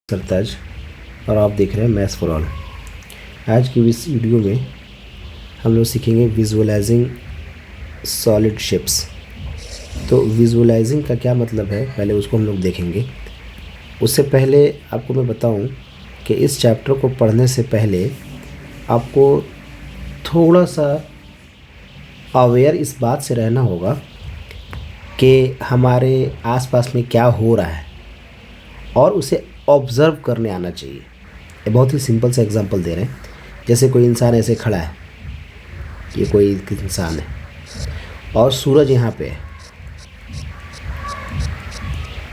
सरताज और आप देख रहे हैं मैथ्स फॉर ऑल। आज की इस वीडियो में हम लोग सीखेंगे विजुअलाइजिंग सॉलिड शेप्स। तो विजुअलाइजिंग का क्या मतलब है, पहले उसको हम लोग देखेंगे। उससे पहले आपको मैं बताऊं कि इस चैप्टर को पढ़ने से पहले आपको थोड़ा सा अवेयर इस बात से रहना होगा कि हमारे आसपास में क्या हो रहा है और उसे ऑब्ज़र्व करने आना चाहिए। ये बहुत ही सिंपल सा एग्जांपल दे रहे हैं। जैसे कोई इंसान ऐसे खड़ा है, ये कोई इंसान है और सूरज यहाँ पे है,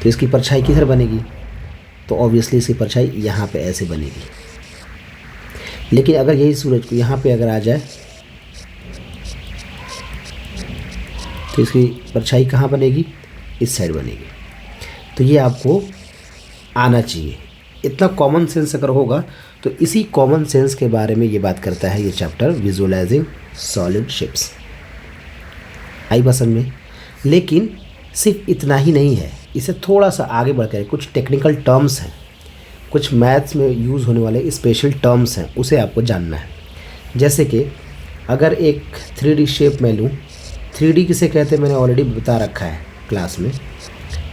तो इसकी परछाई किधर बनेगी? तो ऑब्वियसली इसकी परछाई यहाँ पे ऐसे बनेगी। लेकिन अगर यही सूरज को यहाँ पे अगर आ जाए तो इसकी परछाई कहाँ बनेगी? इस साइड बनेगी। तो ये आपको आना चाहिए। इतना कॉमन सेंस अगर होगा तो इसी कॉमन सेंस के बारे में ये बात करता है ये चैप्टर, विजुअलाइजिंग सॉलिड शेप्स। आई बात समझ में? लेकिन सिर्फ इतना ही नहीं है, इसे थोड़ा सा आगे बढ़कर कुछ टेक्निकल टर्म्स हैं, कुछ मैथ्स में यूज़ होने वाले स्पेशल टर्म्स हैं, उसे आपको जानना है। जैसे कि अगर एक 3D शेप मैं लूँ, 3D किसे कहते हैं मैंने ऑलरेडी बता रखा है क्लास में,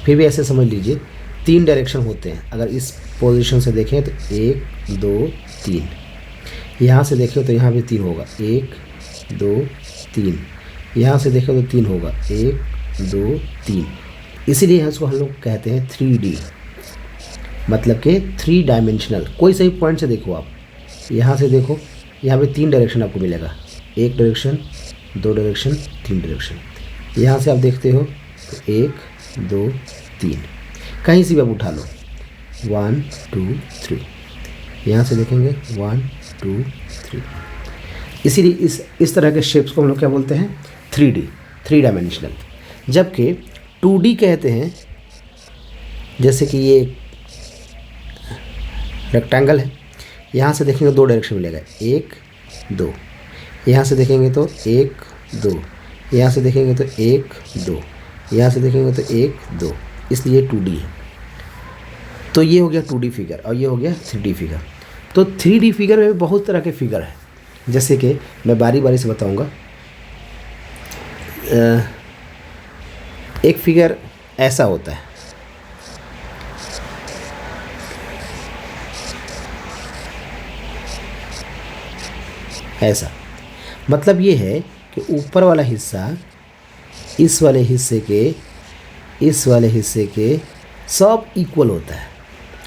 फिर भी ऐसे समझ लीजिए 3 डायरेक्शन होते हैं। अगर इस पोजीशन से देखें तो 1 2 3, यहाँ से देखें तो यहाँ भी 3 होगा, 1 2 3, यहाँ से देखें तो 3 होगा, 1 2 3। इसीलिए इसको हम लोग कहते हैं 3D, मतलब कि 3 डायमेंशनल। कोई सही पॉइंट से देखो आप, यहाँ से देखो, यहाँ पे 3 डायरेक्शन आपको मिलेगा, 1 डायरेक्शन 2 डायरेक्शन 3 डायरेक्शन। यहाँ से आप देखते हो तो 1 2 3, कहीं से भी आप उठा लो, 1 2 3, यहाँ से देखेंगे 1 2 3। इसीलिए इस तरह के शेप्स को हम लोग क्या बोलते हैं? 3D, 3 dimensional. जबकि 2D कहते हैं, जैसे कि ये रेक्टेंगल है, यहाँ से देखेंगे 2 डायरेक्शन मिलेगा, 1 2, यहाँ से देखेंगे तो 1 2, यहाँ से देखेंगे तो 1 2, यहाँ से देखेंगे तो 1 2, इसलिए 2D है। तो ये हो गया 2D फिगर और ये हो गया 3D फिगर। तो 3D फिगर में बहुत तरह के फिगर हैं, जैसे कि मैं बारी बारी से बताऊंगा। एक फिगर ऐसा होता है, ऐसा। मतलब ये है कि ऊपर वाला हिस्सा इस वाले हिस्से के सब इक्वल होता है,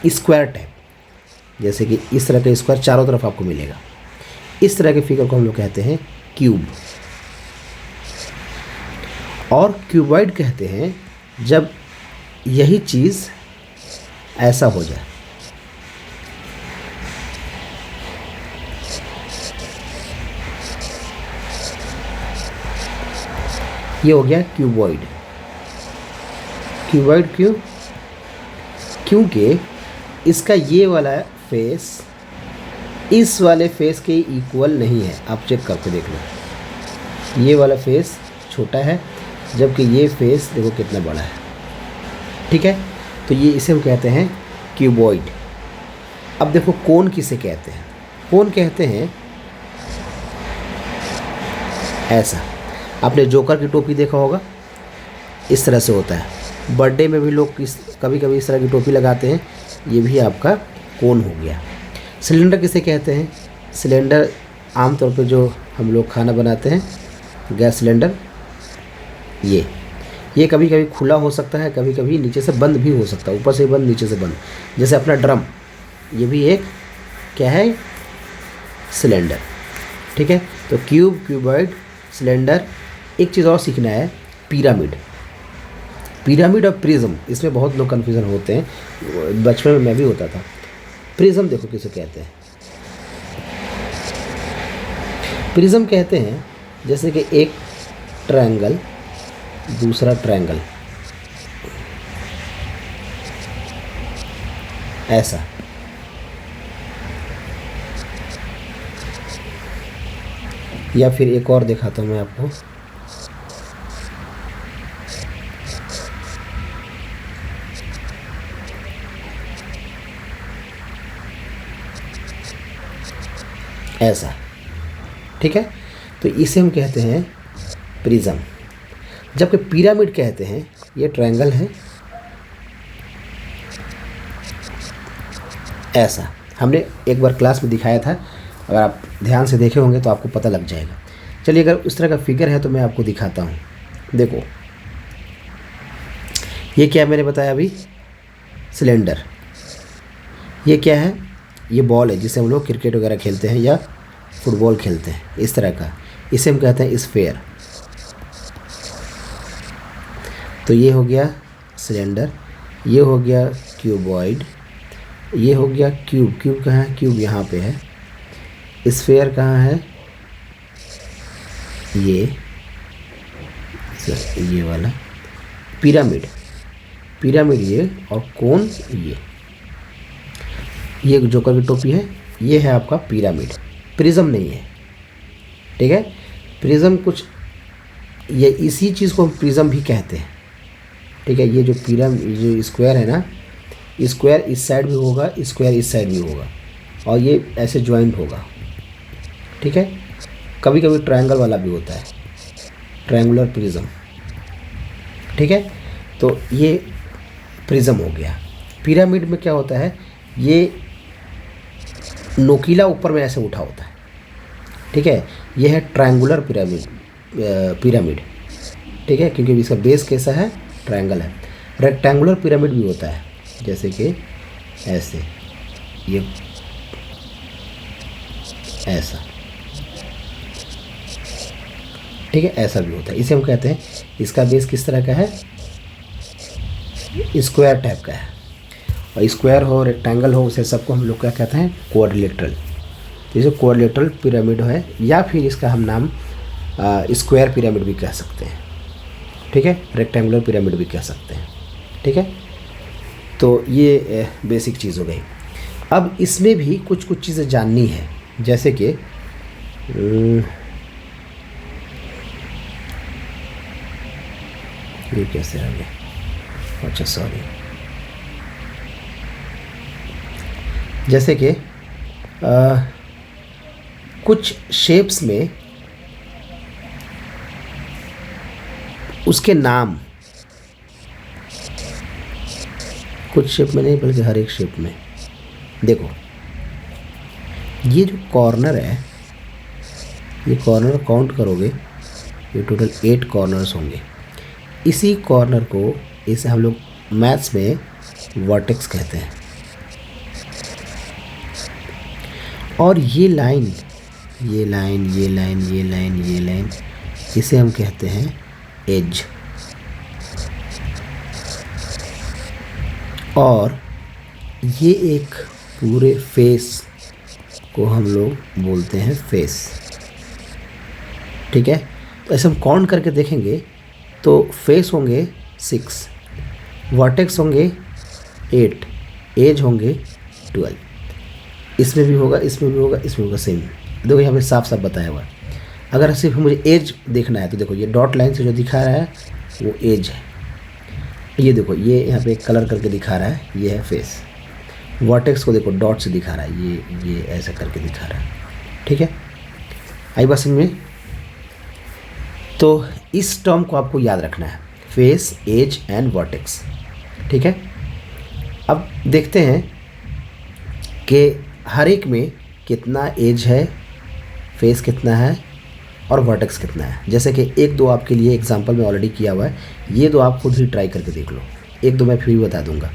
स्क्वायर टाइप। जैसे कि इस तरह का स्क्वायर चारों तरफ आपको मिलेगा। इस तरह के फिगर को हम लोग कहते हैं क्यूब। और क्यूबॉइड कहते हैं जब यही चीज़ ऐसा हो जाए। ये हो गया क्यूबॉइड। क्यूबॉइड क्यों? क्योंकि इसका ये वाला फेस इस वाले फेस के इक्वल नहीं है। आप चेक करके देख लो, ये वाला फेस छोटा है जबकि ये फेस देखो कितना बड़ा है। ठीक है, तो ये इसे हम कहते हैं क्यूबॉइड। अब देखो कोन किसे कहते हैं? कोन कहते हैं ऐसा। आपने जोकर की टोपी देखा होगा, इस तरह से होता है। बर्थडे में भी लोग कभी कभी इस तरह की टोपी लगाते हैं, ये भी आपका कोन हो गया। सिलेंडर किसे कहते हैं? सिलेंडर आमतौर पे जो हम लोग खाना बनाते हैं, गैस सिलेंडर, ये कभी कभी खुला हो सकता है, कभी कभी नीचे से बंद भी हो सकता है, ऊपर से बंद नीचे से बंद। जैसे अपना ड्रम, ये भी एक क्या है? सिलेंडर। ठीक है, तो क्यूब, क्यूबॉइड, सिलेंडर। एक चीज़ और सीखना है, पिरामिड। पिरामिड और प्रिज्म, इसमें बहुत लोग कन्फ्यूज़न होते हैं, बचपन में मैं भी होता था। प्रिज्म देखो किसे कहते हैं? प्रिज्म कहते हैं जैसे कि एक ट्रायंगल, दूसरा ट्रायंगल, ऐसा। या फिर एक और दिखाता हूँ मैं आपको, ऐसा, ठीक है। तो इसे हम कहते हैं प्रिज्म। जबकि पिरामिड कहते हैं ये ट्रायंगल है ऐसा। हमने एक बार क्लास में दिखाया था, अगर आप ध्यान से देखे होंगे तो आपको पता लग जाएगा। चलिए, अगर उस तरह का फिगर है तो मैं आपको दिखाता हूँ। देखो, ये क्या मैंने बताया अभी, सिलेंडर। ये क्या है, ये बॉल है जिसे हम लोग क्रिकेट वगैरह खेलते हैं या फुटबॉल खेलते हैं, इस तरह का। इसे हम कहते हैं स्फेयर। तो ये हो गया सिलेंडर, ये हो गया क्यूबॉइड, ये हो गया क्यूब। क्यूब कहाँ है, क्यूब यहाँ पे है। स्फेयर कहाँ है, ये वाला। पिरामिड, पिरामिड ये, और कोन ये जोकर की टोपी है, ये है आपका पिरामिड। प्रिज्म नहीं है, ठीक है। प्रिज्म कुछ, ये इसी चीज़ को हम प्रिज्म भी कहते हैं, ठीक है। ये जो जो स्क्वायर है ना, स्क्वायर इस साइड भी होगा, स्क्वायर इस साइड भी होगा, और ये ऐसे ज्वाइंट होगा, ठीक है। कभी कभी ट्रायंगल वाला भी होता है, ट्रायंगुलर प्रिज्म, ठीक है। तो ये प्रिज्म हो गया। पिरामिड में क्या होता है, ये नोकीला ऊपर में ऐसे उठा होता है, ठीक है। ये है ट्रायंगुलर पिरामिड, ठीक है, क्योंकि इसका बेस कैसा है, ट्रायंगल है। रेक्टेंगुलर पिरामिड भी होता है, जैसे कि ऐसे, ये ऐसा, ठीक है, ऐसा भी होता है। इसे हम कहते हैं, इसका बेस किस तरह का है, स्क्वायर टाइप का है। और स्क्वायर हो, रेक्टेंगल हो, उसे सबको हम लोग क्या कहते हैं, क्वाड्रिलेटरल। जैसे क्वाड्रिलेटरल पिरामिड है, या फिर इसका हम नाम स्क्वायर पिरामिड भी कह सकते हैं, ठीक है। रेक्टेंगुलर पिरामिड भी कह सकते हैं, ठीक है। तो ये बेसिक चीज़ हो गई। अब इसमें भी कुछ कुछ चीज़ें जाननी है, जैसे कि ये कैसे आ गया, अच्छा सॉरी, जैसे कि कुछ शेप्स में उसके नाम, कुछ शेप में नहीं बल्कि हर एक शेप में। देखो, ये जो कॉर्नर है, ये कॉर्नर काउंट करोगे, ये टोटल 8 कॉर्नर्स होंगे। इसी कॉर्नर को, इसे हम लोग मैथ्स में वर्टेक्स कहते हैं। और ये लाइन, ये लाइन, ये लाइन, ये लाइन, ये लाइन, इसे हम कहते हैं एज। और ये एक पूरे फेस को हम लोग बोलते हैं फेस, ठीक है। तो ऐसे हम काउंट करके देखेंगे तो फेस होंगे 6, वर्टेक्स होंगे 8, एज होंगे 12। इसमें भी होगा, इसमें भी होगा, इसमें होगा, सेम। देखो यहाँ पे साफ साफ बताया हुआ है। अगर सिर्फ मुझे एज देखना है तो देखो, ये डॉट लाइन से जो दिखा रहा है वो एज है। ये देखो, ये यहाँ पे कलर करके दिखा रहा है, ये है फेस। वर्टेक्स को देखो डॉट से दिखा रहा है, ये ऐसा करके दिखा रहा है, ठीक है। आई बात समझ में। तो इस टर्म को आपको याद रखना है, फेस, एज एंड वर्टेक्स, ठीक है। अब देखते हैं कि हर एक में कितना एज है, फेस कितना है और वर्टेक्स कितना है। जैसे कि 1-2 आपके लिए एग्जांपल में ऑलरेडी किया हुआ है, ये 2 आप खुद ही ट्राई करके देख लो। 1-2 मैं फिर भी बता दूंगा।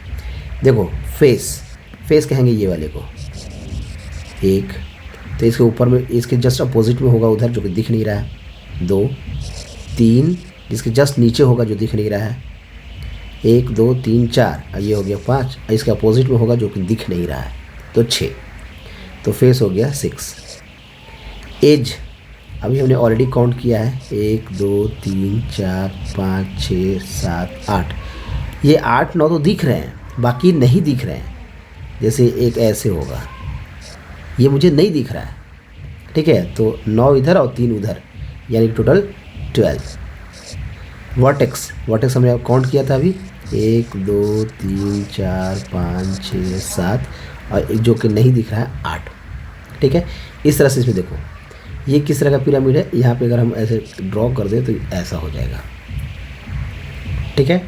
देखो, फेस कहेंगे ये वाले को, 1, तो इसके ऊपर में, इसके जस्ट अपोजिट में होगा उधर जो कि दिख नहीं रहा है, 2, 3, जिसके जस्ट नीचे होगा जो दिख नहीं रहा है, 1, 2, 3, 4, और ये हो गया 5, और इसके अपोजिट में होगा जो कि दिख नहीं रहा है, तो 6। तो फेस हो गया 6। एज अभी हमने ऑलरेडी काउंट किया है, 1, 2, 3, 4, 5, 6, 7, 8। ये 8, 9 तो दिख रहे हैं, बाकी नहीं दिख रहे हैं। जैसे एक ऐसे होगा, ये मुझे नहीं दिख रहा है, ठीक है। तो 9 इधर और 3 उधर, यानी टोटल 12। वर्टेक्स हमने काउंट किया था अभी, 1, 2, 3, 4, 5, 6, 7, और एक जो कि नहीं दिख रहा है 8, ठीक है। इस तरह से इसमें देखो ये किस तरह का पिरामिड है, यहाँ पे अगर हम ऐसे ड्रॉ कर दें तो ऐसा हो जाएगा, ठीक है।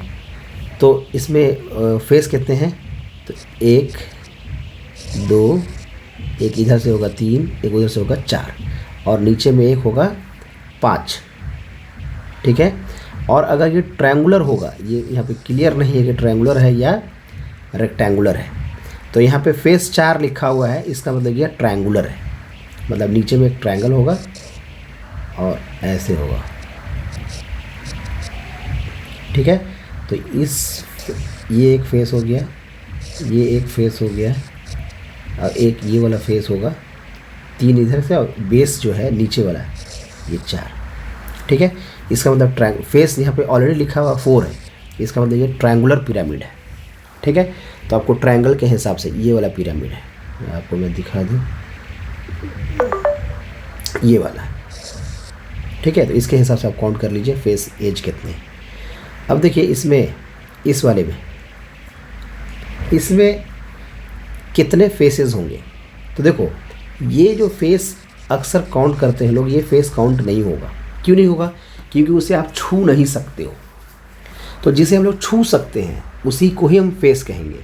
तो इसमें फेस कितने हैं, तो 1 2, एक इधर से होगा 3, एक उधर से होगा 4 और नीचे में एक होगा 5, ठीक है। और अगर ये ट्रायंगुलर होगा, ये यहाँ पे क्लियर नहीं है कि ट्रायंगुलर है या रेक्टेंगुलर है, तो यहाँ पे फेस 4 लिखा हुआ है, इसका मतलब ये ट्रायंगुलर है, मतलब नीचे में एक ट्रायंगल होगा और ऐसे होगा, ठीक है। तो ये एक फेस हो गया, ये एक फेस हो गया और एक ये वाला फेस होगा, 3 इधर से और बेस जो है नीचे वाला ये 4, ठीक है। इसका मतलब फेस यहाँ पे ऑलरेडी लिखा हुआ 4 है, इसका मतलब ये ट्रायंगुलर पिरामिड है, ठीक है। तो आपको ट्रायंगल के हिसाब से ये वाला पिरामिड है, आपको मैं दिखा दूँ, ये वाला, ठीक है। तो इसके हिसाब से आप काउंट कर लीजिए फेस एज कितने। अब देखिए इसमें, इस वाले में, इसमें कितने फेसेस होंगे, तो देखो ये जो फेस अक्सर काउंट करते हैं लोग, ये फेस काउंट नहीं होगा। क्यों नहीं होगा, क्योंकि उसे आप छू नहीं सकते हो। तो जिसे हम लोग छू सकते हैं उसी को ही हम फेस कहेंगे,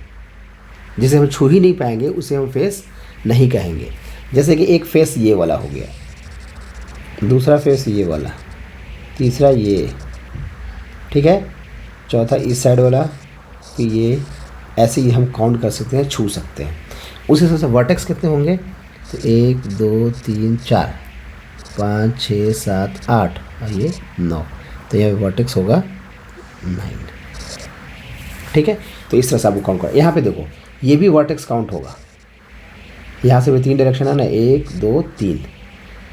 जिसे हम छू ही नहीं पाएंगे उसे हम फेस नहीं कहेंगे। जैसे कि एक फेस ये वाला हो गया, दूसरा फेस ये वाला, तीसरा ये, ठीक है, चौथा इस साइड वाला, फिर ये, ऐसे ही हम काउंट कर सकते हैं, छू सकते हैं। उस हिसाब से वर्टेक्स कितने होंगे, तो 1 2 3 4 5 6 7 8 और ये 9, तो यहाँ वर्टेक्स होगा 9, ठीक है। तो इस तरह से आपको काउंट कर, यहाँ पे देखो ये भी वर्टेक्स काउंट होगा, यहाँ से भी 3 डायरेक्शन है ना, 1 2 3,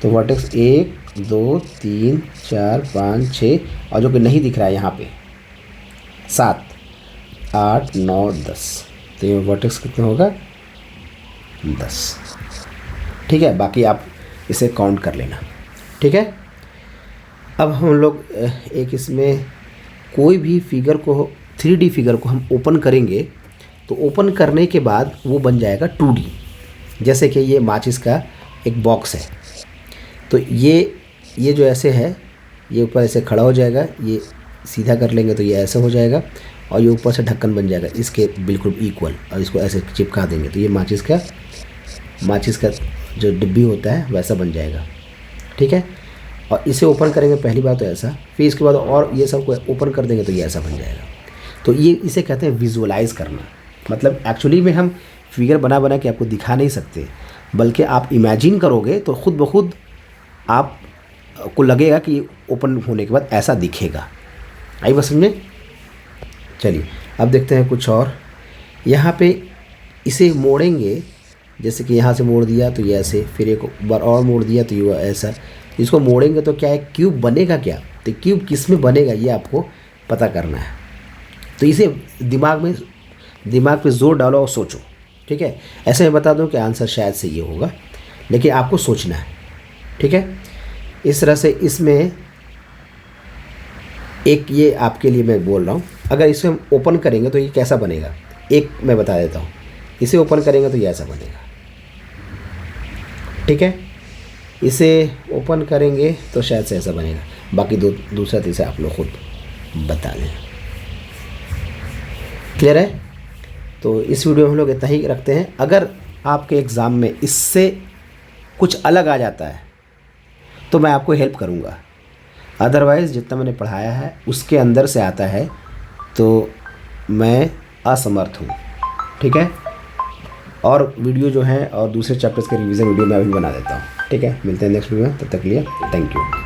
तो वर्टेक्स 1 2 3 4 5 6 और जो कि नहीं दिख रहा है यहाँ पे 7 8 9 10, तो ये वर्टेक्स कितना होगा 10, ठीक है। बाकी आप इसे काउंट कर लेना, ठीक है। अब हम लोग एक इसमें कोई भी फिगर को, 3D फिगर को हम ओपन करेंगे तो ओपन करने के बाद वो बन जाएगा 2D। जैसे कि ये माचिस का एक बॉक्स है, तो ये जो ऐसे है, ये ऊपर ऐसे खड़ा हो जाएगा, ये सीधा कर लेंगे तो ये ऐसा हो जाएगा और ये ऊपर से ढक्कन बन जाएगा इसके बिल्कुल इक्वल, और इसको ऐसे चिपका देंगे तो ये माचिस का जो डिब्बी होता है वैसा बन जाएगा, ठीक है। और इसे ओपन करेंगे पहली बार तो ऐसा, फिर इसके बाद और ये सब को ओपन कर देंगे तो ये ऐसा बन जाएगा। तो ये इसे कहते हैं विजुअलाइज करना। मतलब एक्चुअली में हम फिगर बना के आपको दिखा नहीं सकते, बल्कि आप इमेजिन करोगे तो खुद ब खुद आप को लगेगा कि ओपन होने के बाद ऐसा दिखेगा। आई बस समझे। चलिए अब देखते हैं कुछ और। यहाँ पे इसे मोड़ेंगे, जैसे कि यहाँ से मोड़ दिया तो ये ऐसे, फिर एक बार और मोड़ दिया तो ये ऐसा। इसको मोड़ेंगे तो क्या है, क्यूब बनेगा क्या, तो क्यूब किस में बनेगा ये आपको पता करना है। तो इसे दिमाग पे जोर डालो और सोचो, ठीक है। ऐसे मैं बता दूं कि आंसर शायद से ये होगा, लेकिन आपको सोचना है, ठीक है। इस तरह से इसमें एक, ये आपके लिए मैं बोल रहा हूँ, अगर इसे हम ओपन करेंगे तो ये कैसा बनेगा, एक मैं बता देता हूँ। इसे ओपन करेंगे तो ये ऐसा बनेगा, ठीक है। इसे ओपन करेंगे तो शायद से ऐसा बनेगा, बाकी दूसरा तीसरा आप लोग खुद बता लें। क्लियर है। तो इस वीडियो में हम लोग इतना ही रखते हैं। अगर आपके एग्ज़ाम में इससे कुछ अलग आ जाता है तो मैं आपको हेल्प करूँगा, अदरवाइज़ जितना मैंने पढ़ाया है उसके अंदर से आता है तो मैं असमर्थ हूँ, ठीक है। और वीडियो जो है और दूसरे चैप्टर्स के रिवीजन वीडियो मैं अभी बना देता हूँ, ठीक है। मिलते हैं नेक्स्ट वीडियो में, तब तक के लिए थैंक यू।